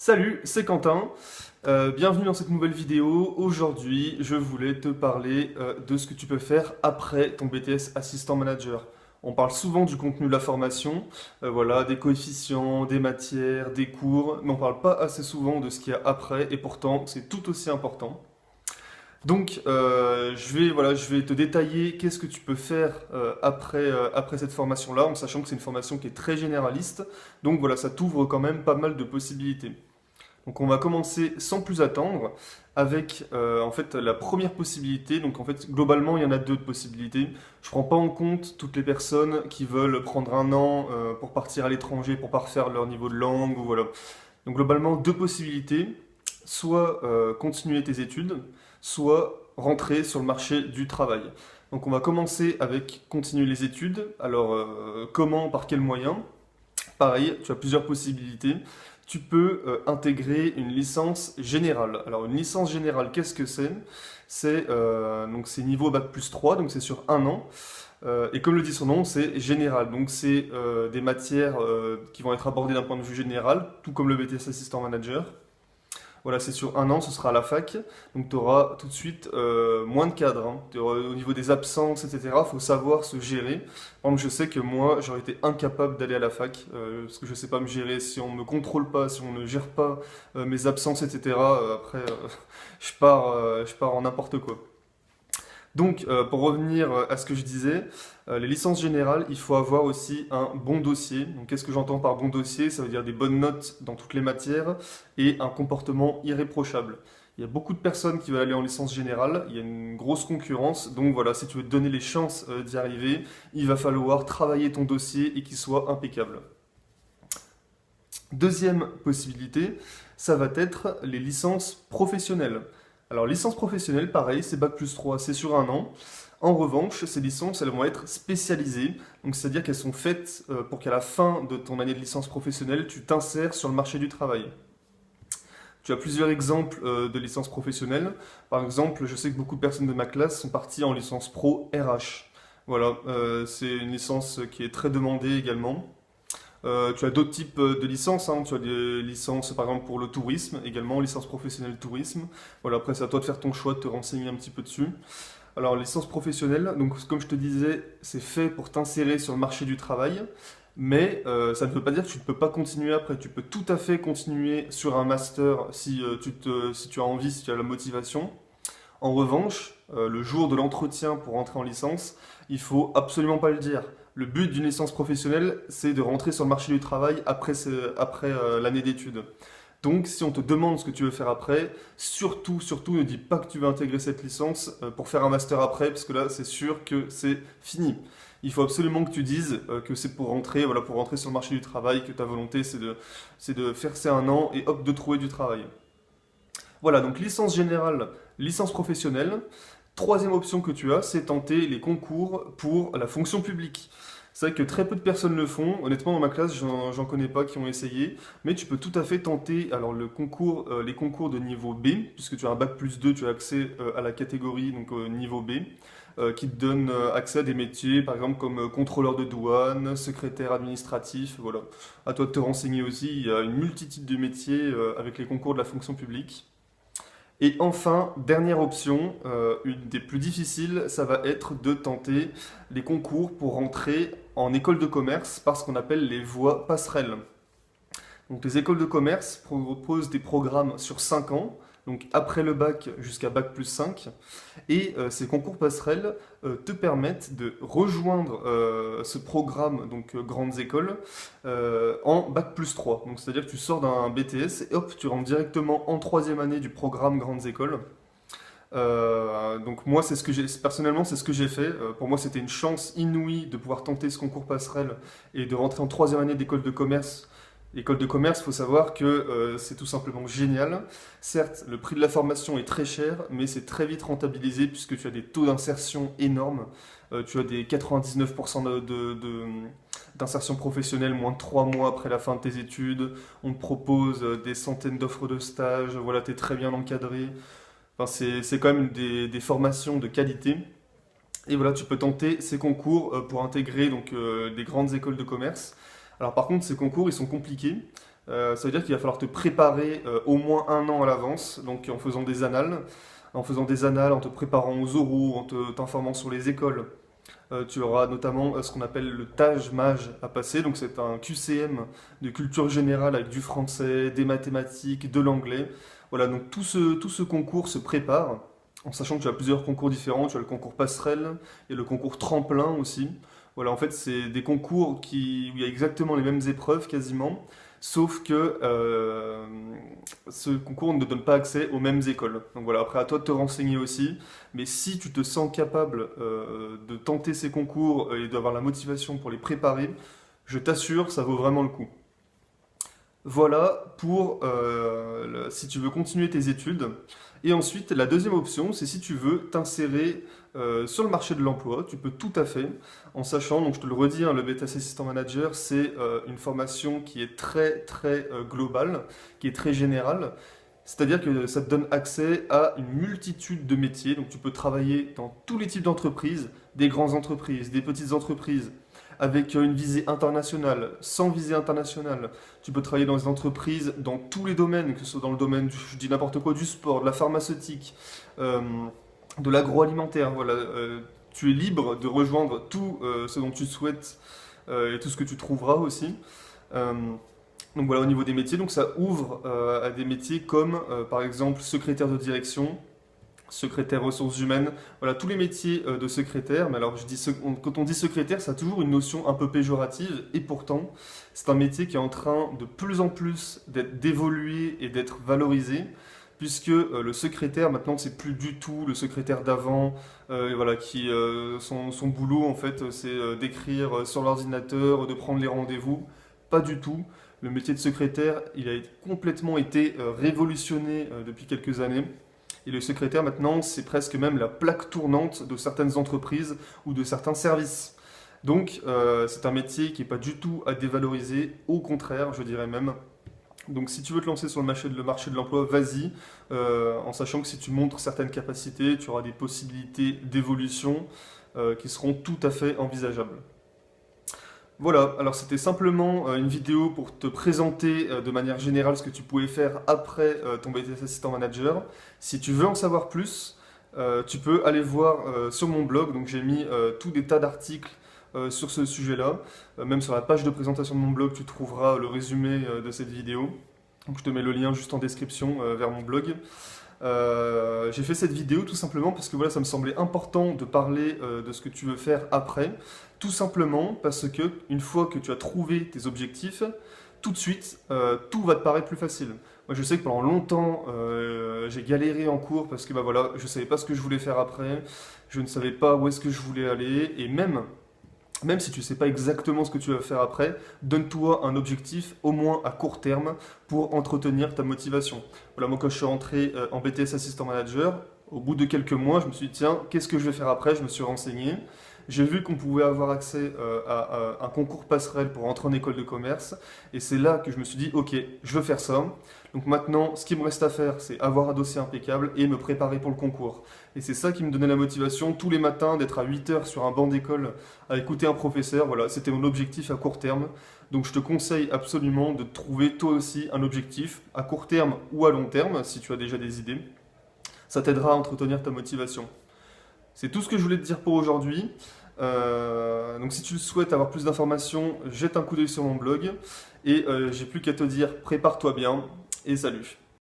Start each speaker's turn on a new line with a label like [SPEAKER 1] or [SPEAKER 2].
[SPEAKER 1] Salut, c'est Quentin. Bienvenue dans cette nouvelle vidéo. Aujourd'hui, je voulais te parler de ce que tu peux faire après ton BTS Assistant Manager. On parle souvent du contenu de la formation, voilà, des coefficients, des matières, des cours, mais on parle pas assez souvent de ce qu'il y a après, et pourtant c'est tout aussi important. Donc, je vais te détailler qu'est-ce que tu peux faire après cette formation-là, en sachant que c'est une formation qui est très généraliste. Donc voilà, ça t'ouvre quand même pas mal de possibilités. Donc on va commencer sans plus attendre avec en fait la première possibilité. Donc en fait globalement il y en a deux possibilités. Je prends pas en compte toutes les personnes qui veulent prendre un an pour partir à l'étranger pour parfaire leur niveau de langue ou voilà. Donc globalement deux possibilités. Soit continuer tes études, soit rentrer sur le marché du travail. Donc on va commencer avec continuer les études. Alors comment, par quels moyens? Pareil, tu as plusieurs possibilités. Tu peux intégrer une licence générale. Alors une licence générale, qu'est-ce que c'est? C'est niveau bac plus 3, donc c'est sur un an. Et comme le dit son nom, c'est général. Donc c'est des matières qui vont être abordées d'un point de vue général, tout comme le BTS Assistant Manager. Voilà, c'est sur un an, ce sera à la fac. Donc tu auras tout de suite moins de cadres, hein. Au niveau des absences, etc., il faut savoir se gérer. Par exemple, je sais que moi, j'aurais été incapable d'aller à la fac, parce que je ne sais pas me gérer. Si on ne me contrôle pas, si on ne gère pas mes absences, etc., après, je pars en n'importe quoi. Donc, pour revenir à ce que je disais, les licences générales, il faut avoir aussi un bon dossier. Donc, qu'est-ce que j'entends par bon dossier? Ça veut dire des bonnes notes dans toutes les matières et un comportement irréprochable. Il y a beaucoup de personnes qui veulent aller en licence générale, il y a une grosse concurrence, donc voilà, si tu veux te donner les chances d'y arriver, il va falloir travailler ton dossier et qu'il soit impeccable. Deuxième possibilité, ça va être les licences professionnelles. Alors, licence professionnelle, pareil, c'est bac plus 3, c'est sur un an. En revanche, ces licences, elles vont être spécialisées, donc c'est-à-dire qu'elles sont faites pour qu'à la fin de ton année de licence professionnelle, tu t'insères sur le marché du travail. Tu as plusieurs exemples de licences professionnelles. Par exemple, je sais que beaucoup de personnes de ma classe sont parties en licence pro RH. Voilà, c'est une licence qui est très demandée également. Tu as d'autres types de licences, hein. Tu as des licences par exemple pour le tourisme, également licence professionnelle tourisme. Voilà, après c'est à toi de faire ton choix, de te renseigner un petit peu dessus. Alors licence professionnelle, donc comme je te disais, c'est fait pour t'insérer sur le marché du travail, mais ça ne veut pas dire que tu ne peux pas continuer après. Tu peux tout à fait continuer sur un master si tu as envie, si tu as la motivation. En revanche, le jour de l'entretien pour entrer en licence, il faut absolument pas le dire. Le but d'une licence professionnelle, c'est de rentrer sur le marché du travail après l'année d'études. Donc, si on te demande ce que tu veux faire après, surtout, ne dis pas que tu veux intégrer cette licence pour faire un master après, parce que là, c'est sûr que c'est fini. Il faut absolument que tu dises que c'est pour rentrer, voilà, pour rentrer sur le marché du travail, que ta volonté, c'est de faire ces un an et hop, de trouver du travail. Voilà, donc licence générale, licence professionnelle. Troisième option que tu as, c'est tenter les concours pour la fonction publique. C'est vrai que très peu de personnes le font. Honnêtement, dans ma classe, j'en connais pas qui ont essayé. Mais tu peux tout à fait tenter alors, les concours de niveau B, puisque tu as un bac plus 2, tu as accès à la catégorie donc niveau B, qui te donne accès à des métiers, par exemple comme contrôleur de douane, secrétaire administratif. Voilà. À toi de te renseigner aussi. Il y a une multitude de métiers avec les concours de la fonction publique. Et enfin, dernière option, une des plus difficiles, ça va être de tenter les concours pour rentrer en école de commerce par ce qu'on appelle les voies passerelles. Donc les écoles de commerce proposent des programmes sur 5 ans, donc après le bac jusqu'à bac plus 5. Et ces concours passerelles te permettent de rejoindre ce programme, donc grandes écoles, en bac plus 3. Donc c'est-à-dire que tu sors d'un BTS et hop, tu rentres directement en troisième année du programme grandes écoles. Donc moi, personnellement, c'est ce que j'ai fait. Pour moi, c'était une chance inouïe de pouvoir tenter ce concours passerelle et de rentrer en troisième année d'école de commerce. L'école de commerce, il faut savoir que c'est tout simplement génial. Certes, le prix de la formation est très cher, mais c'est très vite rentabilisé puisque tu as des taux d'insertion énormes. Tu as des 99% d'insertion professionnelle moins de 3 mois après la fin de tes études. On te propose des centaines d'offres de stage. Voilà, tu es très bien encadré. Enfin, c'est quand même des formations de qualité. Et voilà, tu peux tenter ces concours pour intégrer donc, des grandes écoles de commerce. Alors par contre, ces concours, ils sont compliqués. Ça veut dire qu'il va falloir te préparer au moins un an à l'avance, donc en faisant des annales, en te préparant aux oraux, t'informant sur les écoles. Tu auras notamment ce qu'on appelle le TAJ-MAJ à passer, donc c'est un QCM de culture générale avec du français, des mathématiques, de l'anglais. Voilà, donc tout ce concours se prépare, en sachant que tu as plusieurs concours différents. Tu as le concours passerelle, il y a le concours tremplin aussi. Voilà, en fait, c'est des concours où il y a exactement les mêmes épreuves quasiment, sauf que ce concours ne donne pas accès aux mêmes écoles. Donc voilà, après à toi de te renseigner aussi. Mais si tu te sens capable de tenter ces concours et d'avoir la motivation pour les préparer, je t'assure, ça vaut vraiment le coup. Voilà pour si tu veux continuer tes études. Et ensuite, la deuxième option, c'est si tu veux t'insérer sur le marché de l'emploi, tu peux tout à fait, en sachant, donc je te le redis, hein, le BTS Assistant Manager, c'est une formation qui est très globale, qui est très générale. C'est-à-dire que ça te donne accès à une multitude de métiers. Donc tu peux travailler dans tous les types d'entreprises, des grandes entreprises, des petites entreprises, avec une visée internationale, sans visée internationale. Tu peux travailler dans des entreprises dans tous les domaines, que ce soit dans le domaine, je dis n'importe quoi, du sport, de la pharmaceutique, euh, de l'agroalimentaire. Voilà, tu es libre de rejoindre tout ce dont tu souhaites et tout ce que tu trouveras aussi. Euh, donc voilà au niveau des métiers, donc ça ouvre à des métiers comme par exemple secrétaire de direction, secrétaire ressources humaines, voilà tous les métiers de secrétaire. Mais alors quand on dit secrétaire, ça a toujours une notion un peu péjorative et pourtant c'est un métier qui est en train de plus en plus d'évoluer et d'être valorisé. Puisque le secrétaire maintenant c'est plus du tout le secrétaire d'avant, voilà, son boulot en fait c'est d'écrire sur l'ordinateur, de prendre les rendez-vous, pas du tout. Le métier de secrétaire, il a complètement été révolutionné depuis quelques années. Et le secrétaire, maintenant, c'est presque même la plaque tournante de certaines entreprises ou de certains services. Donc, c'est un métier qui n'est pas du tout à dévaloriser, au contraire, je dirais même. Donc, si tu veux te lancer sur le marché de l'emploi, vas-y, en sachant que si tu montres certaines capacités, tu auras des possibilités d'évolution qui seront tout à fait envisageables. Voilà, alors c'était simplement une vidéo pour te présenter de manière générale ce que tu pouvais faire après ton BTS Assistant Manager. Si tu veux en savoir plus, tu peux aller voir sur mon blog. Donc j'ai mis tout des tas d'articles sur ce sujet-là. Même sur la page de présentation de mon blog, tu trouveras le résumé de cette vidéo. Donc je te mets le lien juste en description vers mon blog. J'ai fait cette vidéo tout simplement parce que voilà, ça me semblait important de parler de ce que tu veux faire après. Tout simplement parce que une fois que tu as trouvé tes objectifs, tout de suite, tout va te paraître plus facile. Moi, je sais que pendant longtemps, j'ai galéré en cours parce que bah, voilà, je ne savais pas ce que je voulais faire après, je ne savais pas où est-ce que je voulais aller, et même si tu ne sais pas exactement ce que tu vas faire après, donne-toi un objectif au moins à court terme pour entretenir ta motivation. Voilà, moi quand je suis rentré en BTS Assistant Manager, au bout de quelques mois, je me suis dit tiens, qu'est-ce que je vais faire après? Je me suis renseigné. J'ai vu qu'on pouvait avoir accès à un concours passerelle pour entrer en école de commerce. Et c'est là que je me suis dit, ok, je veux faire ça. Donc maintenant, ce qui me reste à faire, c'est avoir un dossier impeccable et me préparer pour le concours. Et c'est ça qui me donnait la motivation tous les matins d'être à 8 heures sur un banc d'école à écouter un professeur. Voilà, c'était mon objectif à court terme. Donc je te conseille absolument de trouver toi aussi un objectif à court terme ou à long terme, si tu as déjà des idées. Ça t'aidera à entretenir ta motivation. C'est tout ce que je voulais te dire pour aujourd'hui. Donc si tu souhaites avoir plus d'informations, jette un coup d'œil sur mon blog. Et j'ai plus qu'à te dire, prépare-toi bien et salut.